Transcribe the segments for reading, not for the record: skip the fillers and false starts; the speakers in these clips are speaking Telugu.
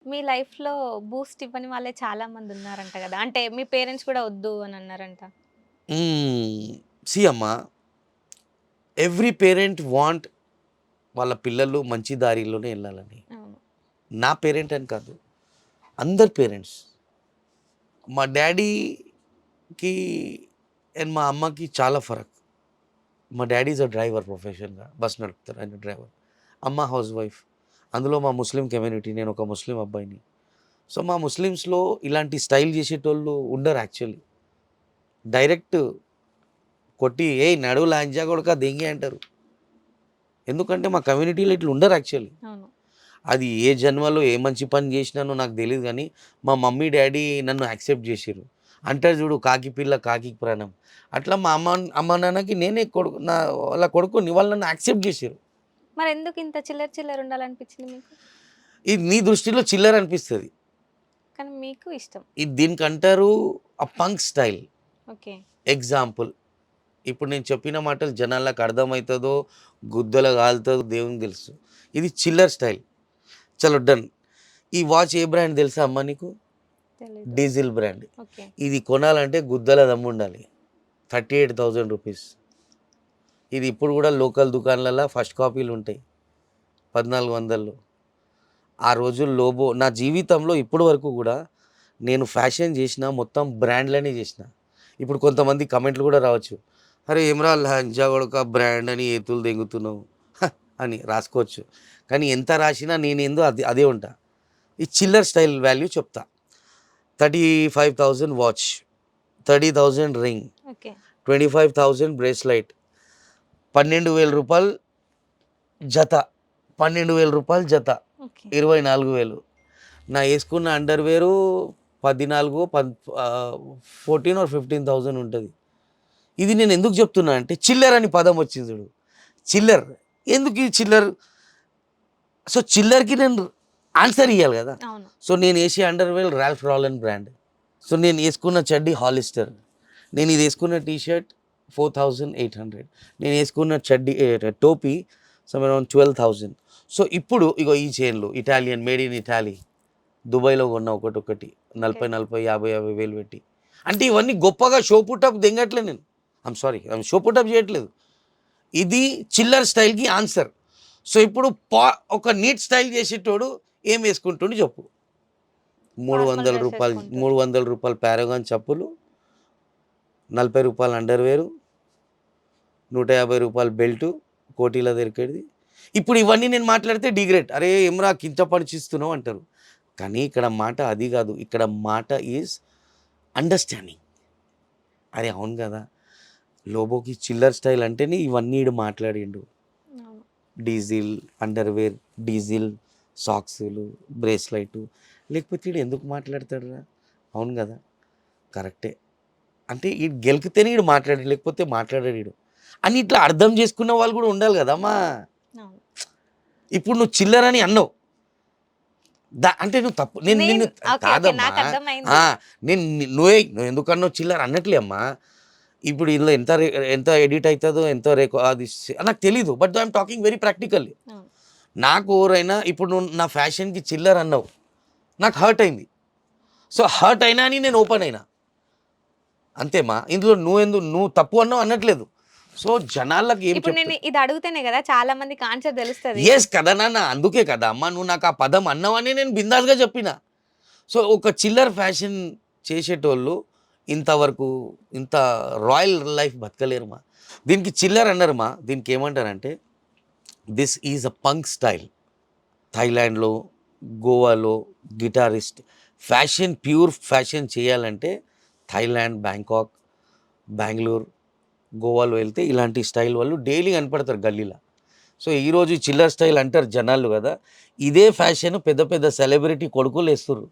మీ లైఫ్‌లో బూస్ట్ ఇవ్వని వాళ్ళే చాలా మంది ఉన్నారంట గదా! అంటే మీ పేరెంట్స్ కూడా వద్దు అని అన్నారంట. హ్మ్. సీ అమ్మా, ఎవ్రీ పేరెంట్ వాంట్ వాళ్ళ పిల్లలు మంచి దారిలోనే వెళ్ళాలని. అవును. నా పేరెంట్ అని కాదు, అందరు పేరెంట్స్. మా డ్యాడీకి అండ్ మా అమ్మకి చాలా ఫరక్. మా డ్యాడీ ఈజ్ అ డ్రైవర్, ప్రొఫెషన్‌గా బస్ నడుపుతారు, ఆయన డ్రైవర్. అమ్మ హౌస్ వైఫ్. అందులో మా ముస్లిం కమ్యూనిటీ, నేను ఒక ముస్లిం అబ్బాయిని. సో, మా ముస్లిమ్స్‌లో ఇలాంటి స్టైల్ చేసేటోళ్ళు ఉండరు యాక్చువల్లీ. డైరెక్ట్ కొట్టి, "ఏయ్ నడువు లాంజా కొడకా దెంగి" అంటారు. ఎందుకంటే మా కమ్యూనిటీలో ఇట్లా ఉండరు యాక్చువల్లీ. అవును. అది ఏ జన్మలో ఏ మంచి పని చేసినానో నాకు తెలీదు గానీ, మా మమ్మీ, డ్యాడీ నన్ను యాక్సెప్ట్ చేసిర్రు. అంటారు చూడు, "కాకి పిల్ల కాకికి ప్రాణం." అట్లా మా అమ్మ, నాన్నకి నేనే కొడుకు, వాళ్ళ కొడుకుని. వాళ్ళు నన్ను యాక్సెప్ట్ చేసిర్రు. మరెందుకు ఇంత చిల్లర చిల్లర ఉండాలనిపించింది మీకు? ఇది నీ దృష్టిలో చిల్లర అనిపిస్తది. కానీ మీకు ఇష్టం. ఇది దీనికంటారు పంక్ స్టైల్. ఓకే. ఎగ్జాంపుల్, ఇప్పుడు నేను చెప్పిన మాటలు జనాలకు అర్థమవుతుందో, గుద్దలో కాలుతుందో దేవునికి తెలుసు. ఇది చిల్లర్ స్టైల్. చలో డన్. ఈ వాచ్ ఏ బ్రాండ్ తెలుసా అమ్మ నీకు? తెలీదు. Diesel brand. ఓకే. ఇది కొనాలంటే గుద్దల దమ్ముండాలి. 38,000 రూపీస్. ఇది ఇప్పుడు కూడా లోకల్ దుకాణాలలో ఫస్ట్ కాపీలు ఉంటాయి 1400లో. ఆ రోజుల్లో లోబో నా జీవితంలో ఇప్పటి వరకు కూడా నేను ఫ్యాషన్ చేసిన మొత్తం బ్రాండ్లనే చేసిన. ఇప్పుడు కొంతమంది కమెంట్లు కూడా రావచ్చు, "అరే ఏమ్రా లంజా కొడక బ్రాండ్ అని ఏతులు దెంగుతున్నావు" అని రాసుకోవచ్చు. కానీ ఎంత రాసినా నేనేందో అదే ఉంటా. ఈ చిల్లర్ స్టైల్ వాల్యూ చెప్తా. 35,000 వాచ్, 30,000 రింగ్, ఓకే. 25,000 బ్రేస్లైట్, 12,000 రూపాయలు జత, 12,000 రూపాయలు జత, ఓకే. 24,000. నా వేసుకున్న అండర్వేరు 14 14 ఆర్ 15,000 ఉంటుంది. ఇది నేను ఎందుకు చెప్తున్నా అంటే, చిల్లర్ అని పదం వచ్చింది చూడు. చిల్లర్ ఎందుకు, ఈ చిల్లర్? సో చిల్లర్కి నేను ఆన్సర్ ఇవ్వాలి కదా. అవును. సో నేను వేసే అండర్వేర్ రాల్ఫ్ రాలన్ బ్రాండ్. సో నేను వేసుకున్న చడ్డీ హాలిస్టర్. నేను ఇది వేసుకున్న టీ షర్ట్ 4,800. నేను వేసుకున్న టోపీ సమ్ అరౌండ్ 12,000. సో ఇప్పుడు ఇగో ఈ చైన్లు ఇటాలియన్, మేడ్ ఇన్ ఇటాలీ, దుబాయ్లో కొన్న ఒకటి 40,000, 50,000 పెట్టి. అంటే ఇవన్నీ గొప్పగా షో పుటప్ దెంగట్లే నేను. సారీ, షో పుటప్ చేయట్లేదు. ఇది చిల్లర్ స్టైల్కి ఆన్సర్. సో ఇప్పుడు ఒక నీట్ స్టైల్ చేసేటోడు ఏం వేసుకుంటుండు చెప్పు? Formal dress 300 ఏసుకుంటారు. 300 పారాగాన్ చెప్పులు, 40 అండర్వేరు, 150 బెల్టు, కోటీలో దొరికేది. ఇప్పుడు ఇవన్నీ నేను మాట్లాడితే డిగ్రేడ్, "అరే ఏమ్రా కింత పనిచిస్తున్నావు" అంటారు. కానీ ఇక్కడ మాట అది కాదు. ఇక్కడ మాట ఈజ్ అండర్స్టాండింగ్. అరే అవును కదా, లోబోకి చిల్లర్ స్టైల్ అంటేనే ఇవన్నీ ఈడు మాట్లాడిండు. అవును. డీజిల్ అండర్వేర్, డీజిల్ సాక్సులు, బ్రేస్లైటు. లేకపోతే ఈడు ఎందుకు మాట్లాడతాడురా? అవును కదా, కరెక్టే. అంటే ఈడు గెలికితేనే ఈడు మాట్లాడాడు, లేకపోతే మాట్లాడాడు ఈడు అని ఇట్లా అర్థం చేసుకున్న వాళ్ళు కూడా ఉండాలి కదమ్మా. అవును. ఇప్పుడు నువ్వు చిల్లర్ అని అన్నావు, అంటే నువ్వు తప్పు. నేను నిన్ను ఓకే. ఓకే. కాదమ్మా. నాకర్థమైంది. ఆ, నేను నువ్వు ఎందుకన్నావు చిల్లర్ అన్నట్లే అమ్మా. ఇప్పుడు ఇందులో ఎంత ఎడిట్ అవుతుందో, ఎంత అది నాకు తెలీదు. But I'm talking very practically. అవును. నాకు ఎవరైనా ఇప్పుడు నువ్వు నా ఫ్యాషన్కి చిల్లర్ అన్నావు, నాకు హర్ట్ అయింది. సో హర్ట్ అయినా అని నేను ఓపెన్ అయినా, అంతేమా. ఇందులో నువ్వు తప్పు అన్నావు అనట్లేదు. సో జనాలకి ఏం ఇప్పుడు నేను చెప్తా? ఇది అడుగుతేనే గదా చాలా మందికి ఆన్సర్ తెలుస్తది. ఎస్ కదా నాన్న, అందుకే కదా అమ్మా నువ్వు నాకు ఆ పదం అన్నావని నేను బిందాస్గా చెప్పిన. సో ఒక చిల్లర్ ఫ్యాషన్ చేసేటోళ్ళు ఇంతవరకు ఇంత రాయల్ లైఫ్ బతకలేరుమా. దీనికి చిల్లర్ అన్నారుమా. దీనికి ఏమంటారంటే, this is a punk style. థాయిలాండ్లో, గోవాలో గిటారిస్ట్ ఫ్యాషన్, ప్యూర్ ఫ్యాషన్ చేయాలంటే థాయిలాండ్, బ్యాంకాక్, బెంగళూరు, గోవాలో వెళ్తే ఇలాంటి స్టైల్ వాళ్ళు డైలీ కనపడతారు గల్లీలో. సో ఈరోజు చిల్లర్ స్టైల్ అంటారు జనాలు కదా, ఇదే ఫ్యాషన్ పెద్ద పెద్ద సెలబ్రిటీ కొడుకులు వేస్తుర్రు.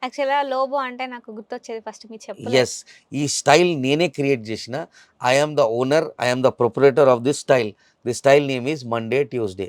యాక్చువల్‌గా లోబో అంటే నాకు గుర్తొచ్చేది ఫస్ట్ మీ చెప్పులే. ఎస్, ఈ స్టైల్ నేనే క్రియేట్ చేసిన. I am the owner, I am the proprietor of this style. The style name is Monday Tuesday.